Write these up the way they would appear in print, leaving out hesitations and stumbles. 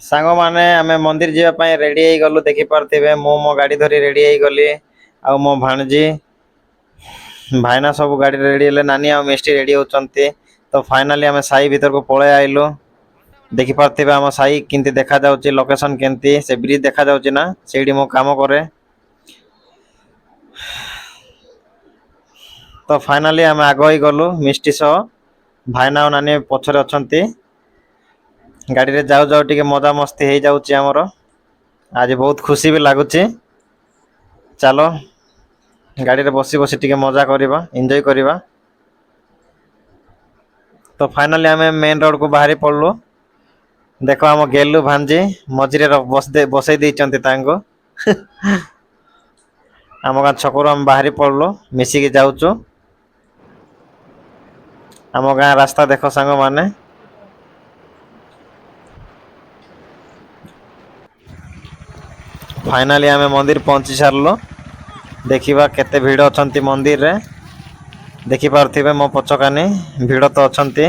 सांग माने आमे मंदिर जीवा पई रेडी हेई गलु देखि पारथिबे मो मो गाड़ी धरी रेडी हेई गली आ मो भाणजी भाईना सब गाड़ी रेडी हेले नानी आ मिष्टी रेडी होचंती तो फाइनली आमे साई भीतर को पळे आइलो देखि पारथिबे हम साई किंती देखा जाउची लोकेशन केंती से ब्रिज देखा जाउची ना सेडी मो काम करे तो फाइनली आमे आगो ही गलु मिष्टी सह भाईना और नानी पछरे अछंती गाड़ी रे जाउ जाउ टिके मजा मस्ती हेई जाउची हमर आज बहुत खुशी भी लागुची चलो गाड़ी रे बसी बसी टिके मजा करबा एन्जॉय करबा तो फाइनली आमे मेन रोड को बाहरी पड़लु देखो हम गेलु भांजी मझिरे बसई देइचंती तांको आम गाँ छकरू हम बाहरी पड़लु मिसिकी जाउचु आम गाँ रास्ता देखो सांग माने फाइनली आमे मंदिर पहुंची सारलो देखिबा केते भीड़ अछंती मंदिर रे देखि पारथिबे मो पछकानी भीड़ तो अछंती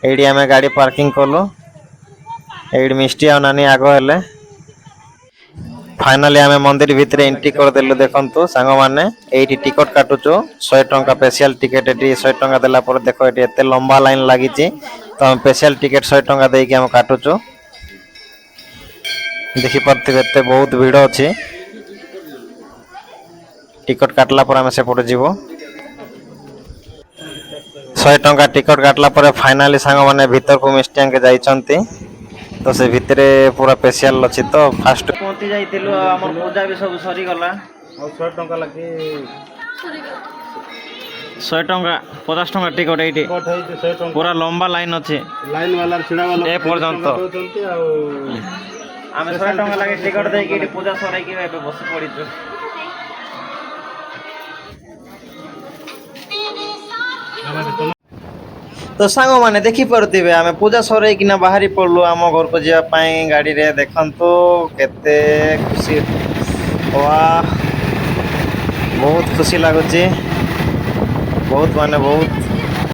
एडी आमे गाड़ी पार्किंग करलो एडी मिष्टी आ नानी आगो हेले फाइनली आमे मंदिर भितरे एंट्री कर देलु देखंतु सांग माने एडी टिकट काटुचो 100 टंका स्पेशल टिकट एडी 100 टंका देला पर देखो एडी एते लंबा लाइन लागिची तो हम स्पेशल टिकट 100 टंका देई के हम काटुचो देखि पारथिबे एते बहुत भीड़ अछि टिकट काटला पर आमे सेपटे जीवो 100 टंका टिकट काटला पर फाइनली सांग माने भीतर को मिस्टियां के जाइचंती तो से भितरे पूरा स्पेशल अछि तो फास्ट पहुंची जाइतिलु हमर पूजा भी सब सरी गला और 100 टंका लागी 100 टंका 50 टंका टिकट एठी पूरा लंबा लाइन अछि लाइन वाला छिड़ा वाला ए पर्यंत आमे 100 टंका लागी टिकट देई के पूजा सराई के एबे बस पड़िछु तो सांग माने देखि परथिबे आमे पूजा सराई किना बाहरी पड़लु आम घर को जिया पई गाड़ी रे देखंतु केते खुशी वाह बहुत खुशी लागुची बहुत माने बहुत